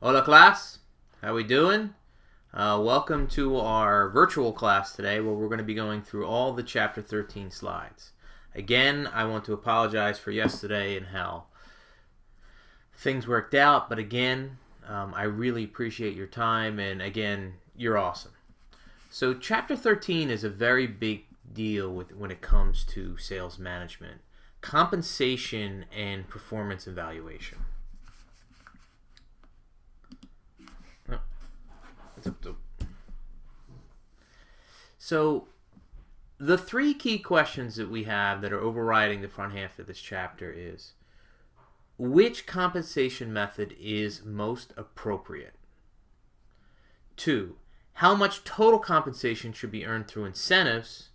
Hola class, how we doing? Welcome to our virtual class today where we're going to be going through all the chapter 13 slides. Again, I want to apologize for yesterday and how things worked out, but again, I really appreciate your time, and again, you're awesome. So chapter 13 is a very big deal when it comes to sales management, compensation, and performance evaluation. So the three key questions that we have that are overriding the front half of this chapter is, which compensation method is most appropriate? 2, how much total compensation should be earned through incentives?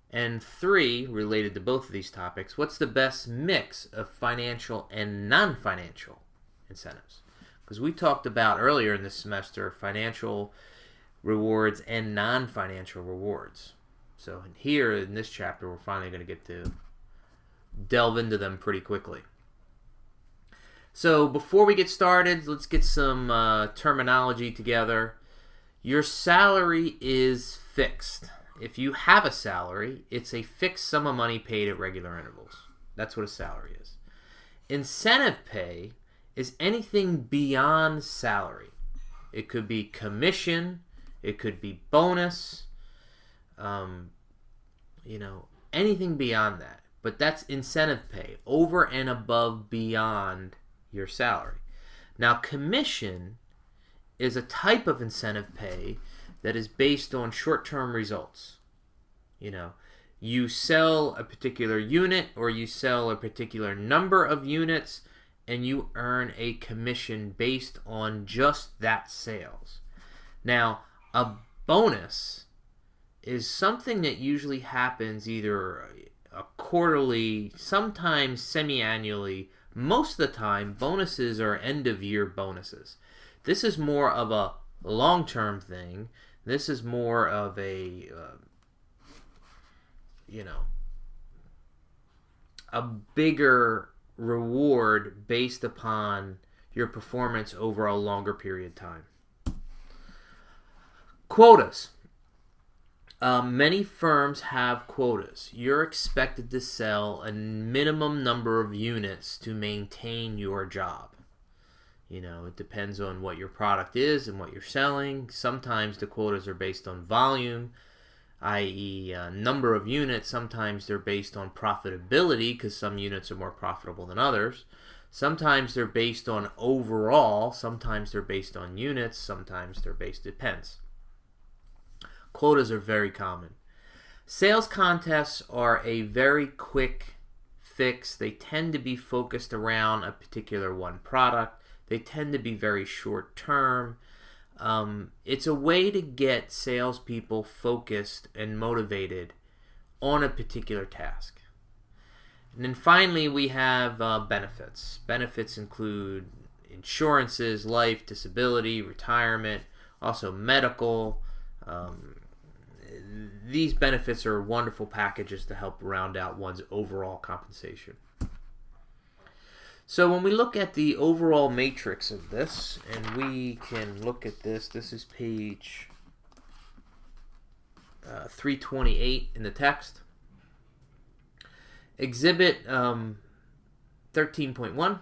And 3, related to both of these topics, what's the best mix of financial and non-financial incentives? Because we talked about earlier in this semester financial rewards and non-financial rewards. So here in this chapter, we're finally going to get to delve into them pretty quickly. So before we get started, let's get some terminology together. Your salary is fixed. If you have a salary, it's a fixed sum of money paid at regular intervals. That's what a salary is. Incentive pay is anything beyond salary. It could be commission, it could be bonus, anything beyond that. But that's incentive pay, over and above beyond your salary. Now, commission is a type of incentive pay that is based on short-term results. You sell a particular unit or you sell a particular number of units and you earn a commission based on just that sales. Now, a bonus is something that usually happens either a quarterly, sometimes semi-annually. Most of the time, bonuses are end-of-year bonuses. This is more of a long-term thing. This is more of a, a bigger reward based upon your performance over a longer period of time. Quotas. Many firms have quotas. You're expected to sell a minimum number of units to maintain your job. It depends on what your product is and what you're selling. Sometimes the quotas are based on volume, i.e. number of units. Sometimes they're based on profitability because some units are more profitable than others. Sometimes they're based on overall. Sometimes they're based on units. Sometimes they're based, depends. Quotas are very common. Sales contests are a very quick fix. They tend to be focused around a particular one product. They tend to be very short term. It's a way to get salespeople focused and motivated on a particular task. And then finally, we have benefits. Benefits include insurances, life, disability, retirement, also medical. These benefits are wonderful packages to help round out one's overall compensation. So when we look at the overall matrix of this, and we can look at this is page 328 in the text. Exhibit 13.1.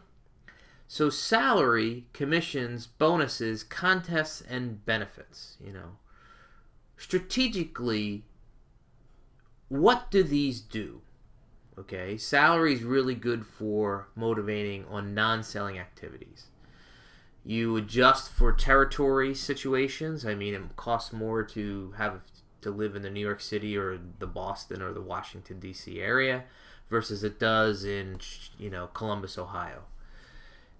So salary, commissions, bonuses, contests, and benefits. Strategically, what do these do? Okay, salary is really good for motivating on non-selling activities. You adjust for territory situations. It costs more to live in the New York City or the Boston or the Washington, D.C. area versus it does in Columbus, Ohio.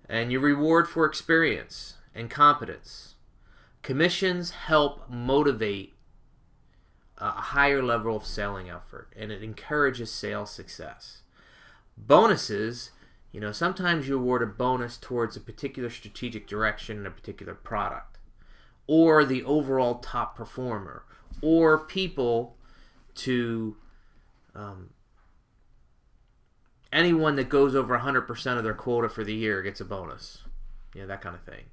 And you reward for experience and competence. Commissions help motivate a higher level of selling effort, and it encourages sales success. Bonuses, sometimes you award a bonus towards a particular strategic direction in a particular product, or the overall top performer, or people to anyone that goes over 100% of their quota for the year gets a bonus. That kind of thing.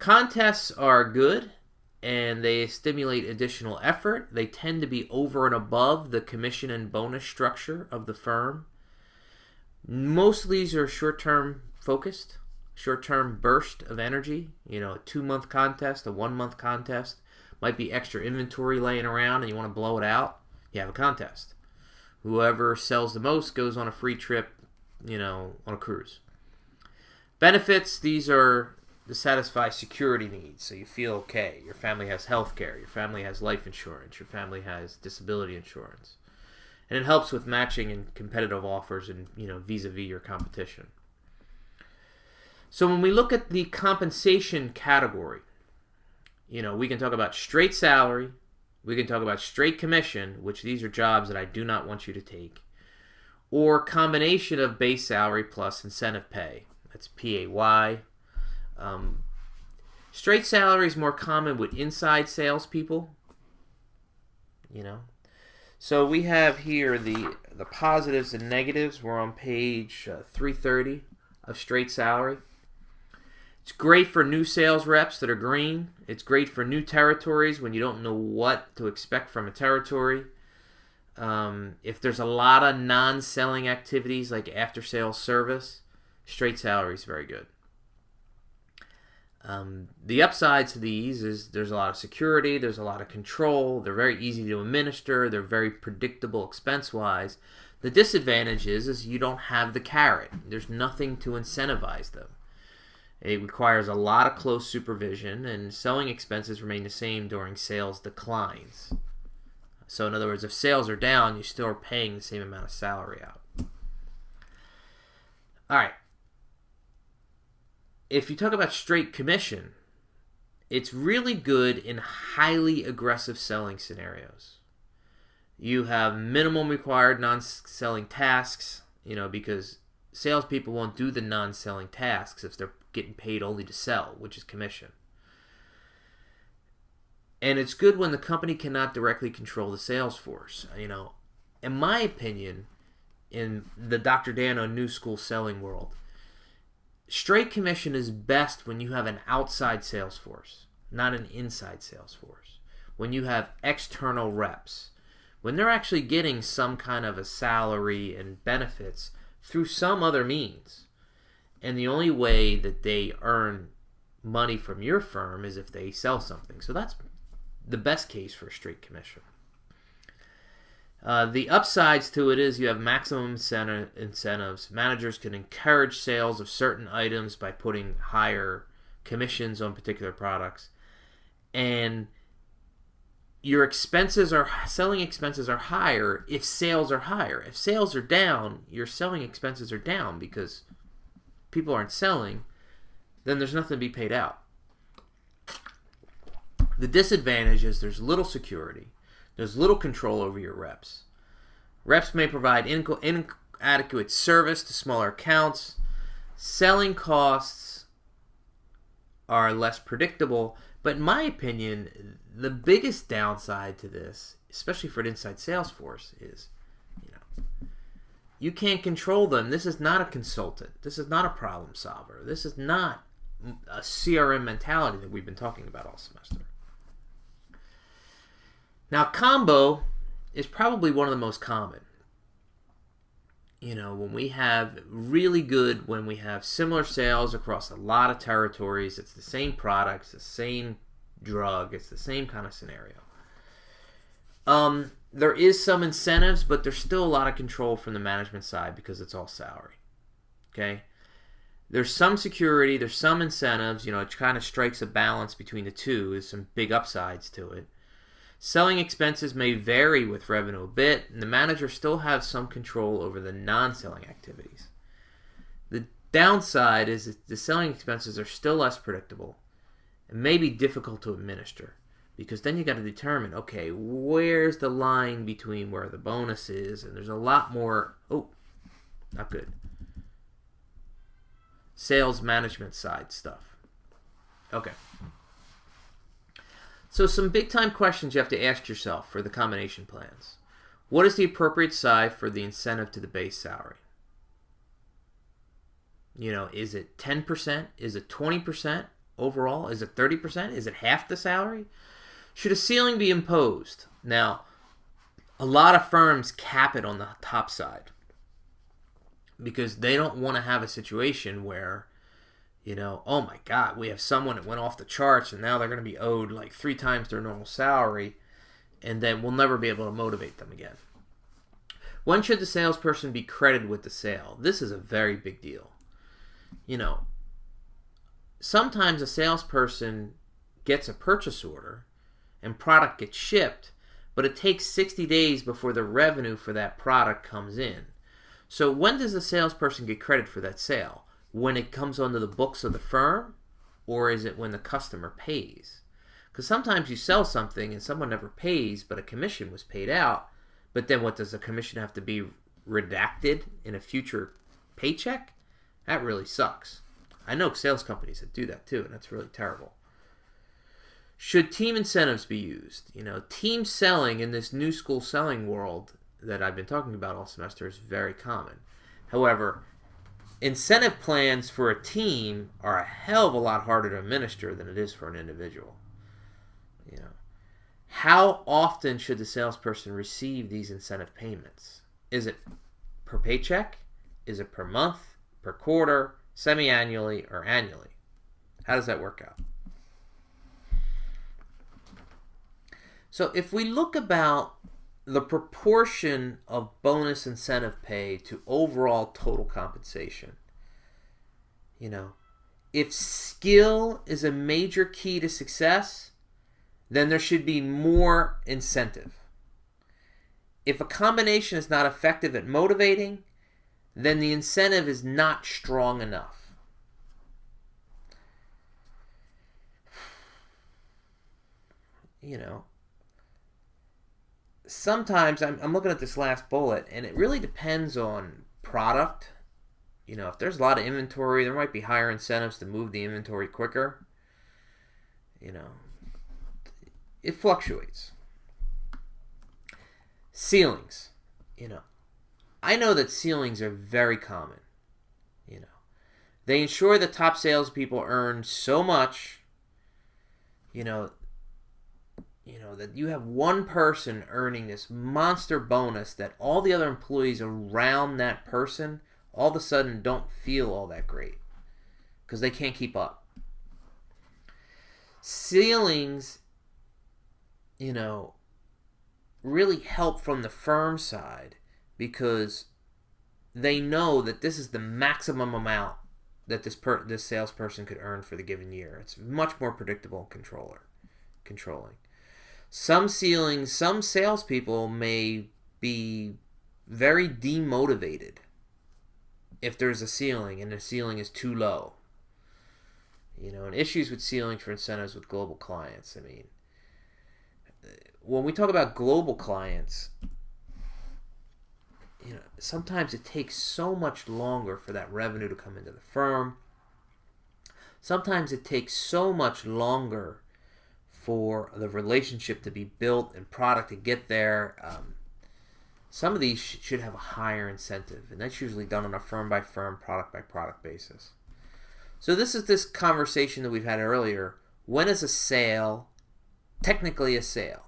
Contests are good, and they stimulate additional effort. They tend to be over and above the commission and bonus structure of the firm. Most of these are short-term focused, short-term burst of energy. A 2-month contest, a 1-month contest. Might be extra inventory laying around and you want to blow it out. You have a contest. Whoever sells the most goes on a free trip, on a cruise. Benefits, these are to satisfy security needs, so you feel okay. Your family has health care, your family has life insurance, your family has disability insurance. And it helps with matching and competitive offers and, vis-a-vis your competition. So when we look at the compensation category, we can talk about straight salary, we can talk about straight commission, which these are jobs that I do not want you to take, or combination of base salary plus incentive pay. That's PAY. Straight salary is more common with inside salespeople. So we have here the positives and negatives. We're on page 330 of straight salary. It's great for new sales reps that are green. It's great for new territories when you don't know what to expect from a territory. If there's a lot of non-selling activities like after-sales service, straight salary is very good. The upside to these is there's a lot of security, there's a lot of control, they're very easy to administer, they're very predictable expense-wise. The disadvantage is you don't have the carrot. There's nothing to incentivize them. It requires a lot of close supervision, and selling expenses remain the same during sales declines. So in other words, if sales are down, you still are paying the same amount of salary out. All right. If you talk about straight commission, it's really good in highly aggressive selling scenarios. You have minimum required non-selling tasks, because salespeople won't do the non-selling tasks if they're getting paid only to sell, which is commission. And it's good when the company cannot directly control the sales force. In my opinion, in the Dr. Dano New School selling world, straight commission is best when you have an outside sales force, not an inside sales force. When you have external reps, when they're actually getting some kind of a salary and benefits through some other means. And the only way that they earn money from your firm is if they sell something. So that's the best case for straight commission. The upsides to it is you have maximum incentives. Managers can encourage sales of certain items by putting higher commissions on particular products. And your selling expenses are higher if sales are higher. If sales are down, your selling expenses are down because people aren't selling, then there's nothing to be paid out. The disadvantage is there's little security. There's little control over your reps. Reps may provide inadequate service to smaller accounts. Selling costs are less predictable. But in my opinion, the biggest downside to this, especially for an inside sales force, is you can't control them. This is not a consultant. This is not a problem solver. This is not a CRM mentality that we've been talking about all semester. Now, combo is probably one of the most common. When we have when we have similar sales across a lot of territories, it's the same products, the same drug, it's the same kind of scenario. There is some incentives, but there's still a lot of control from the management side because it's all salary. Okay? There's some security, there's some incentives, it kind of strikes a balance between the two. There's some big upsides to it. Selling expenses may vary with revenue a bit, and the manager still has some control over the non-selling activities. The downside is that the selling expenses are still less predictable and may be difficult to administer, because then you got to determine, okay, where's the line between where the bonus is, and there's a lot more, not good, sales management side stuff. Okay. So some big time questions you have to ask yourself for the combination plans. What is the appropriate size for the incentive to the base salary? Is it 10%? Is it 20%? overall? Is it 30%? Is it half the salary? Should a ceiling be imposed? Now, a lot of firms cap it on the top side because they don't want to have a situation where, oh my God, we have someone that went off the charts and now they're going to be owed like 3 times their normal salary, and then we'll never be able to motivate them again. When should the salesperson be credited with the sale? This is a very big deal. Sometimes a salesperson gets a purchase order and product gets shipped, but it takes 60 days before the revenue for that product comes in. So when does the salesperson get credit for that sale? When it comes onto the books of the firm, or is it when the customer pays? Because sometimes you sell something and someone never pays, but a commission was paid out, but then what, does the commission have to be redacted in a future paycheck? That really sucks. I know sales companies that do that too, and that's really terrible. Should team incentives be used? Team selling in this new school selling world that I've been talking about all semester is very common. However, incentive plans for a team are a hell of a lot harder to administer than it is for an individual. How often should the salesperson receive these incentive payments? Is it per paycheck? Is it per month, per quarter, semi-annually, or annually? How does that work out? So if we look about the proportion of bonus incentive pay to overall total compensation, if skill is a major key to success, then there should be more incentive. If a combination is not effective at motivating, then the incentive is not strong enough. Sometimes I'm looking at this last bullet, and it really depends on product. If there's a lot of inventory, there might be higher incentives to move the inventory quicker. It fluctuates. Ceilings. I know that ceilings are very common. They ensure that top salespeople earn so much, that you have one person earning this monster bonus that all the other employees around that person all of a sudden don't feel all that great because they can't keep up. Ceilings, really help from the firm side because they know that this is the maximum amount that this salesperson could earn for the given year. It's much more predictable and controlling. Some ceilings, some salespeople may be very demotivated if there's a ceiling and the ceiling is too low. And issues with ceilings for incentives with global clients. When we talk about global clients, sometimes it takes so much longer for that revenue to come into the firm. Sometimes it takes so much longer for the relationship to be built and product to get there. Some of these should have a higher incentive, and that's usually done on a firm-by-firm, product-by-product basis. So this conversation that we've had earlier. When is a sale technically a sale?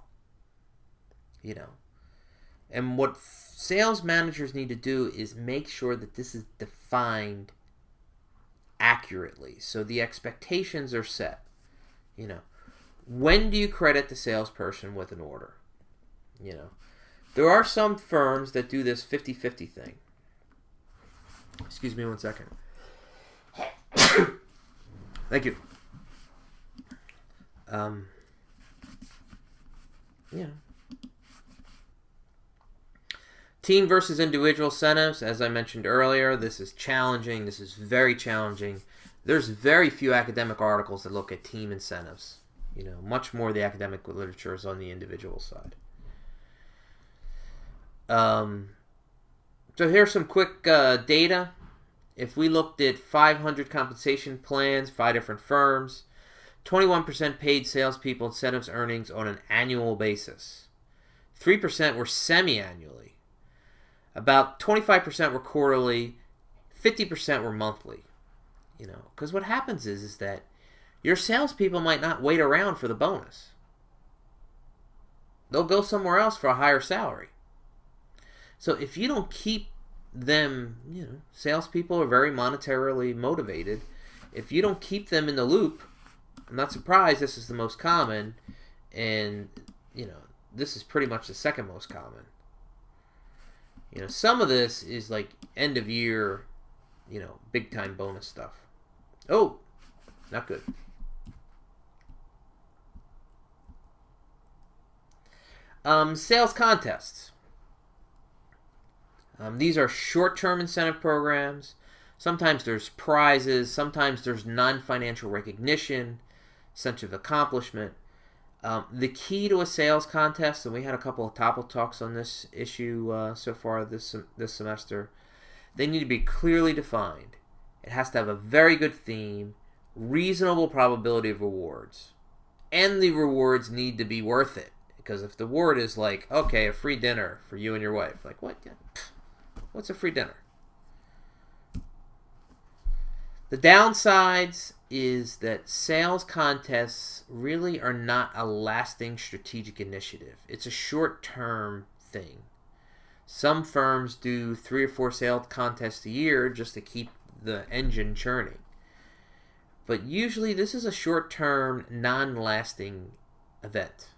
And what sales managers need to do is make sure that this is defined accurately, so the expectations are set. When do you credit the salesperson with an order? There are some firms that do this 50-50 thing. Excuse me one second. Thank you. Team versus individual incentives, as I mentioned earlier, this is challenging. This is very challenging. There's very few academic articles that look at team incentives. Much more of the academic literature is on the individual side. So here's some quick data. If we looked at 500 compensation plans, 5 different firms, 21% paid salespeople incentives earnings on an annual basis. 3% were semi-annually. About 25% were quarterly. 50% were monthly. Because what happens is that your salespeople might not wait around for the bonus. They'll go somewhere else for a higher salary. So if you don't keep them, salespeople are very monetarily motivated. If you don't keep them in the loop, I'm not surprised this is the most common, and this is pretty much the second most common. Some of this is like end of year, big time bonus stuff. Oh, not good. Sales contests. These are short-term incentive programs. Sometimes there's prizes. Sometimes there's non-financial recognition, sense of accomplishment. The key to a sales contest, and we had a couple of topic talks on this issue so far this semester, they need to be clearly defined. It has to have a very good theme, reasonable probability of rewards, and the rewards need to be worth it. Because if the reward is like, okay, a free dinner for you and your wife, like what? What's a free dinner? The downsides is that sales contests really are not a lasting strategic initiative. It's a short-term thing. Some firms do 3 or 4 sales contests a year just to keep the engine churning. But usually this is a short-term, non-lasting event.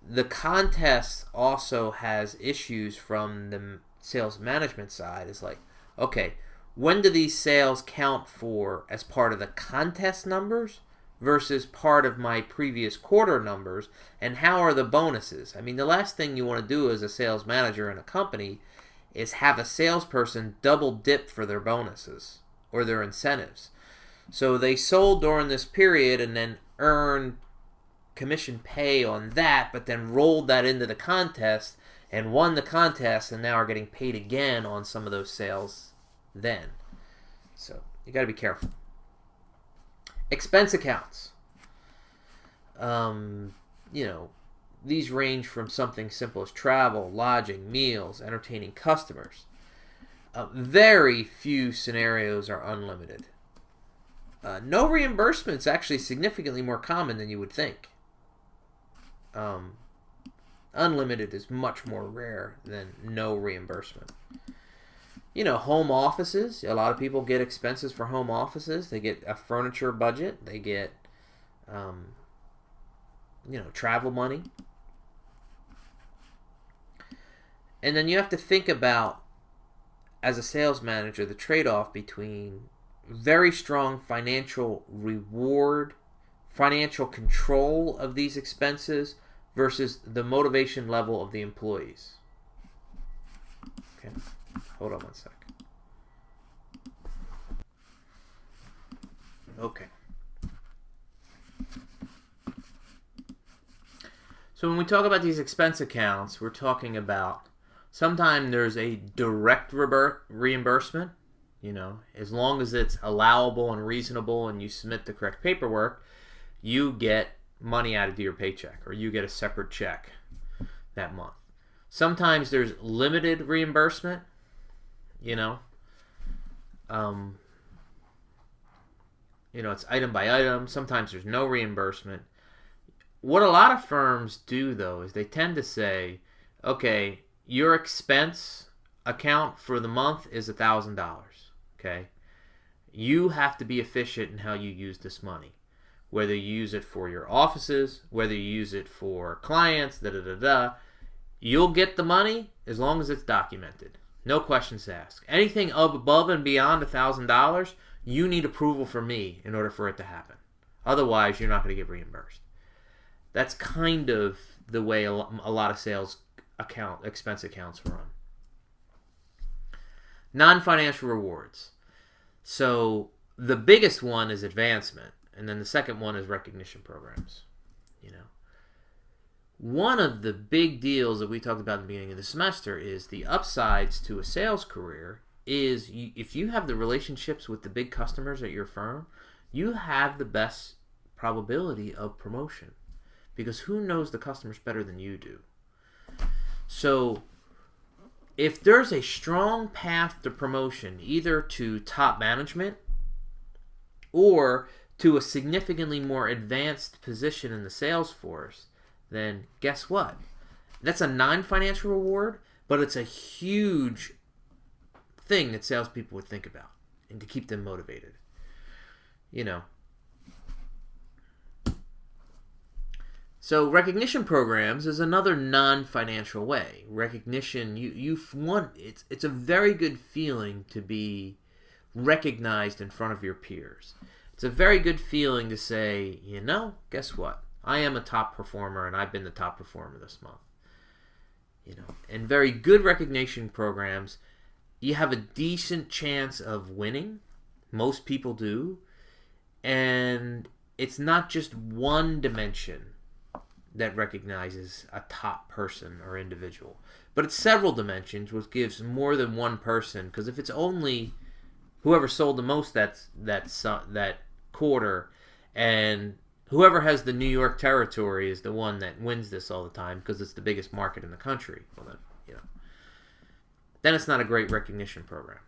The contest also has issues from the sales management side. It's like, okay, when do these sales count for as part of the contest numbers versus part of my previous quarter numbers, and how are the bonuses? I mean, the last thing you want to do as a sales manager in a company is have a salesperson double dip for their bonuses or their incentives. So they sold during this period and then earned commission pay on that, but then rolled that into the contest and won the contest and now are getting paid again on some of those sales then. So you got to be careful. Expense accounts. These range from something simple as travel, lodging, meals, entertaining customers. Very few scenarios are unlimited. No reimbursement is actually significantly more common than you would think. Unlimited is much more rare than no reimbursement. Home offices. A lot of people get expenses for home offices. They get a furniture budget. They get, travel money. And then you have to think about, as a sales manager, the trade-off between very strong financial reward, financial control of these expenses versus the motivation level of the employees. Okay, hold on one sec. Okay. So when we talk about these expense accounts, we're talking about sometimes there's a direct reimbursement, as long as it's allowable and reasonable and you submit the correct paperwork, you get money out of your paycheck or you get a separate check that month. Sometimes there's limited reimbursement, it's item by item. Sometimes there's no reimbursement. What a lot of firms do, though, is they tend to say, okay, your expense account for the month is $1,000. Okay, you have to be efficient in how you use this money. Whether you use it for your offices, whether you use it for clients, you'll get the money as long as it's documented. No questions asked. Anything above and beyond $1,000, you need approval from me in order for it to happen. Otherwise, you're not going to get reimbursed. That's kind of the way a lot of sales expense accounts run. Non-financial rewards. So the biggest one is advancement, and then the second one is recognition programs. One of the big deals that we talked about at the beginning of the semester is the upsides to a sales career is if you have the relationships with the big customers at your firm, you have the best probability of promotion, because who knows the customers better than you do? So if there's a strong path to promotion, either to top management or to a significantly more advanced position in the sales force, then guess what? That's a non-financial reward, but it's a huge thing that salespeople would think about and to keep them motivated. So recognition programs is another non-financial way. Recognition, it's a very good feeling to be recognized in front of your peers. It's a very good feeling to say, guess what? I am a top performer and I've been the top performer this month. And very good recognition programs, you have a decent chance of winning. Most people do. And it's not just one dimension that recognizes a top person or individual, but it's several dimensions, which gives more than one person. Because if it's only whoever sold the most that quarter, and whoever has the New York territory is the one that wins this all the time because it's the biggest market in the country, well, then it's not a great recognition program.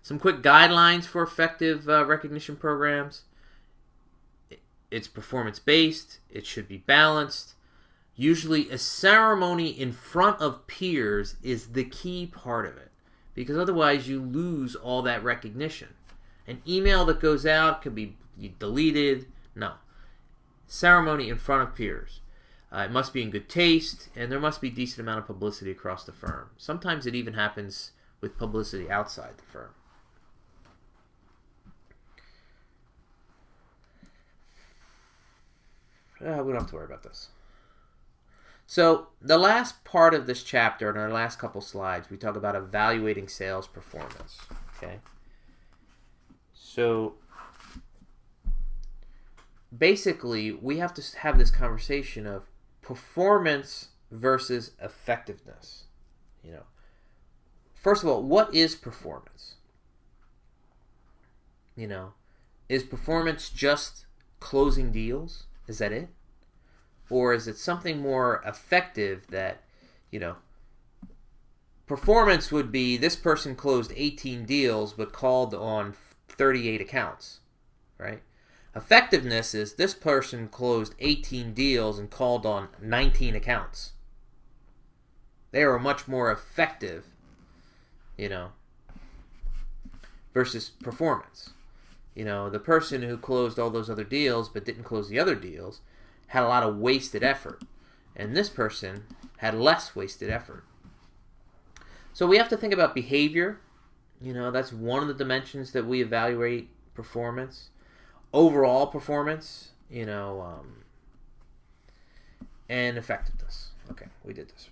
Some quick guidelines for effective recognition programs. It's performance-based. It should be balanced. Usually a ceremony in front of peers is the key part of it, because otherwise you lose all that recognition. An email that goes out could be deleted. No. Ceremony in front of peers. It must be in good taste, and there must be a decent amount of publicity across the firm. Sometimes it even happens with publicity outside the firm. We don't have to worry about this. So the last part of this chapter, in our last couple slides, we talk about evaluating sales performance. Okay. So basically, we have to have this conversation of performance versus effectiveness. First of all, what is performance? Is performance just closing deals? Is that it? Or is it something more effective that, performance would be this person closed 18 deals but called on 38 accounts, right? Effectiveness is this person closed 18 deals and called on 19 accounts. They are much more effective, versus performance. The person who closed all those other deals but didn't close the other deals had a lot of wasted effort. And this person had less wasted effort. So we have to think about behavior. That's one of the dimensions that we evaluate performance. Overall performance, and effectiveness. Okay, we did this.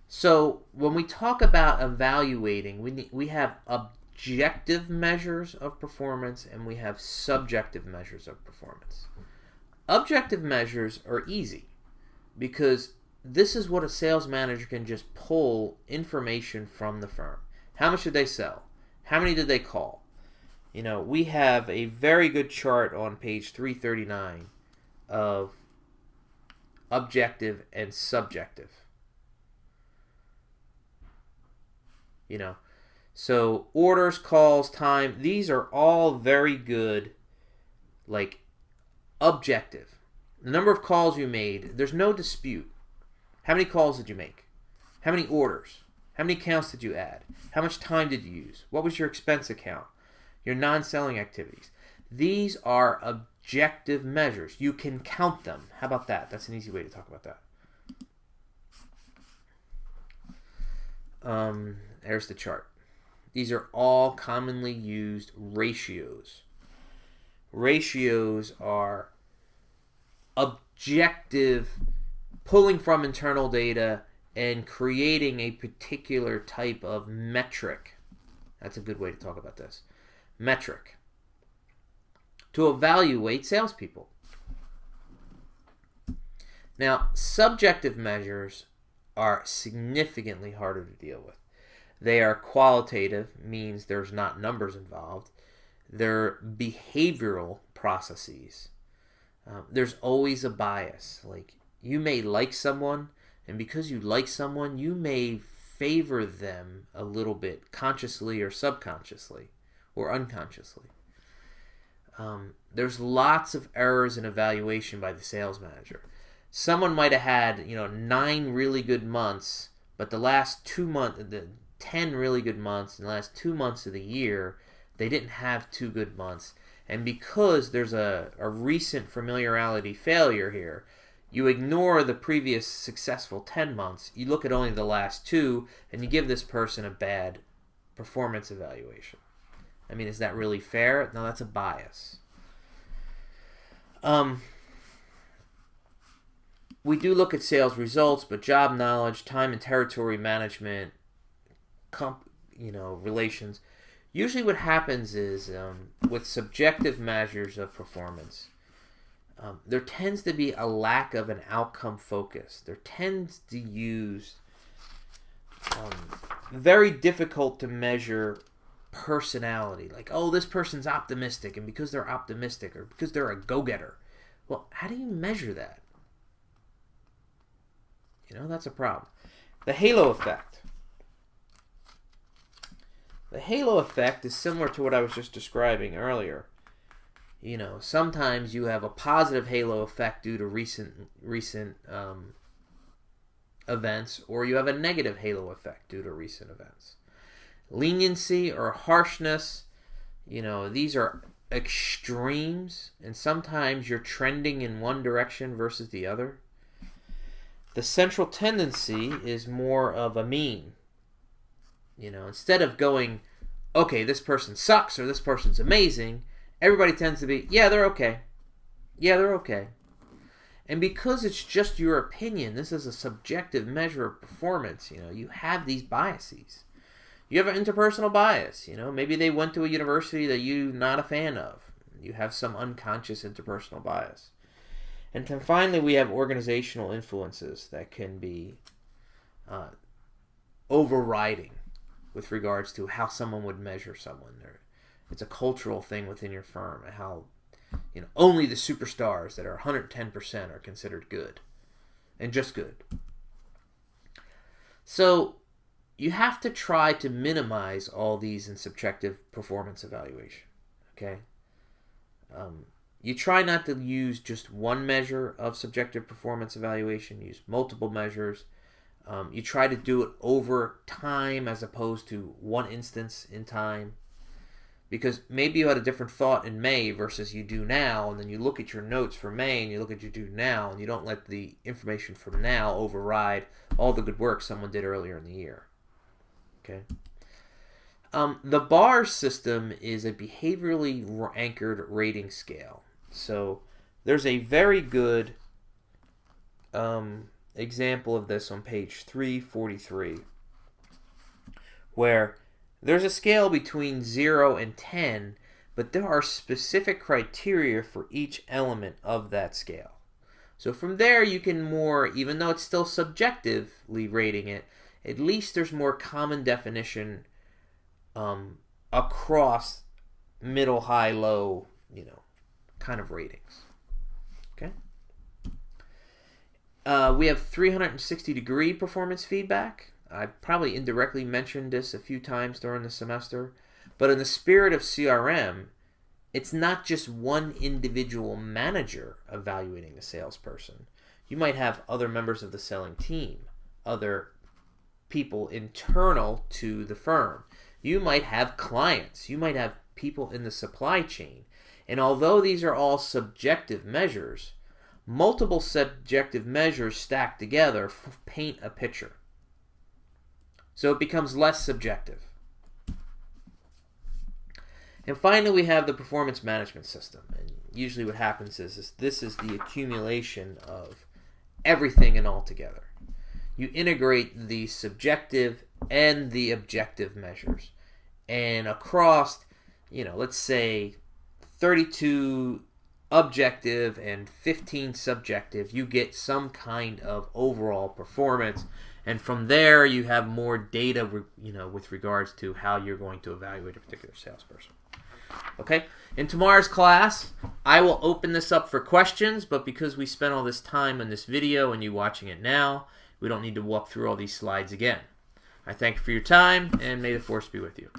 So when we talk about evaluating, we have objective measures of performance and we have subjective measures of performance. Objective measures are easy because this is what a sales manager can just pull information from the firm. How much did they sell? How many did they call? We have a very good chart on page 339 of objective and subjective. So orders, calls, time, these are all very good, objective. The number of calls you made, there's no dispute. How many calls did you make? How many orders? How many accounts did you add? How much time did you use? What was your expense account? Your non-selling activities. These are objective measures. You can count them. How about that? That's an easy way to talk about that. There's the chart. These are all commonly used ratios. Ratios are objective, pulling from internal data and creating a particular type of metric. That's a good way to talk about this. Metric. To evaluate salespeople. Now, subjective measures are significantly harder to deal with. They are qualitative, means there's not numbers involved. They're behavioral processes. There's always a bias. You may like someone And because you like someone, you may favor them a little bit, consciously or subconsciously or unconsciously. There's lots of errors in evaluation by the sales manager. Someone might have had 9 really good months, but the last 2 months, the 10 really good months, in the last 2 months of the year, they didn't have 2 good months. And because there's a recent familiarity failure here, you ignore the previous successful 10 months, you look at only the last 2, and you give this person a bad performance evaluation. I mean, is that really fair? No, that's a bias. We do look at sales results, but job knowledge, time and territory management, relations. Usually what happens is with subjective measures of performance, there tends to be a lack of an outcome focus. There tends to use very difficult to measure personality. Like, oh, this person's optimistic, and because they're optimistic or because they're a go-getter. Well, how do you measure that? That's a problem. The halo effect. The halo effect is similar to what I was just describing earlier. Sometimes you have a positive halo effect due to recent events, or you have a negative halo effect due to recent events. Leniency or harshness, these are extremes, and sometimes you're trending in one direction versus the other. The central tendency is more of a mean. Instead of going, okay, this person sucks or this person's amazing, everybody tends to be, yeah, they're okay. Yeah, they're okay. And because it's just your opinion, this is a subjective measure of performance, you have these biases. You have an interpersonal bias, maybe they went to a university that you're not a fan of. You have some unconscious interpersonal bias. And then finally, we have organizational influences that can be overriding with regards to how someone would measure someone. It's a cultural thing within your firm, how only the superstars that are 110% are considered good, and just good. So you have to try to minimize all these in subjective performance evaluation. Okay. You try not to use just one measure of subjective performance evaluation. Use multiple measures. You try to do it over time as opposed to one instance in time. Because maybe you had a different thought in May versus you do now, and then you look at your notes for May and you look at you do now, and you don't let the information from now override all the good work someone did earlier in the year. Okay. The BAR system is a behaviorally anchored rating scale. So there's a very good example of this on page 343, where there's a scale between 0 and 10, but there are specific criteria for each element of that scale. So from there you can even though it's still subjectively rating it, at least there's more common definition across middle, high, low, kind of ratings. Okay. We have 360-degree performance feedback. I probably indirectly mentioned this a few times during the semester, but in the spirit of CRM, it's not just one individual manager evaluating the salesperson. You might have other members of the selling team, other people internal to the firm. You might have clients. You might have people in the supply chain. And although these are all subjective measures, multiple subjective measures stacked together paint a picture. So it becomes less subjective. And finally, we have the performance management system. And usually what happens is this is the accumulation of everything and all together. You integrate the subjective and the objective measures. And across, let's say 32 objective and 15 subjective, you get some kind of overall performance. And from there, you have more data, with regards to how you're going to evaluate a particular salesperson. Okay? In tomorrow's class, I will open this up for questions, but because we spent all this time on this video and you watching it now, we don't need to walk through all these slides again. I thank you for your time, and may the force be with you.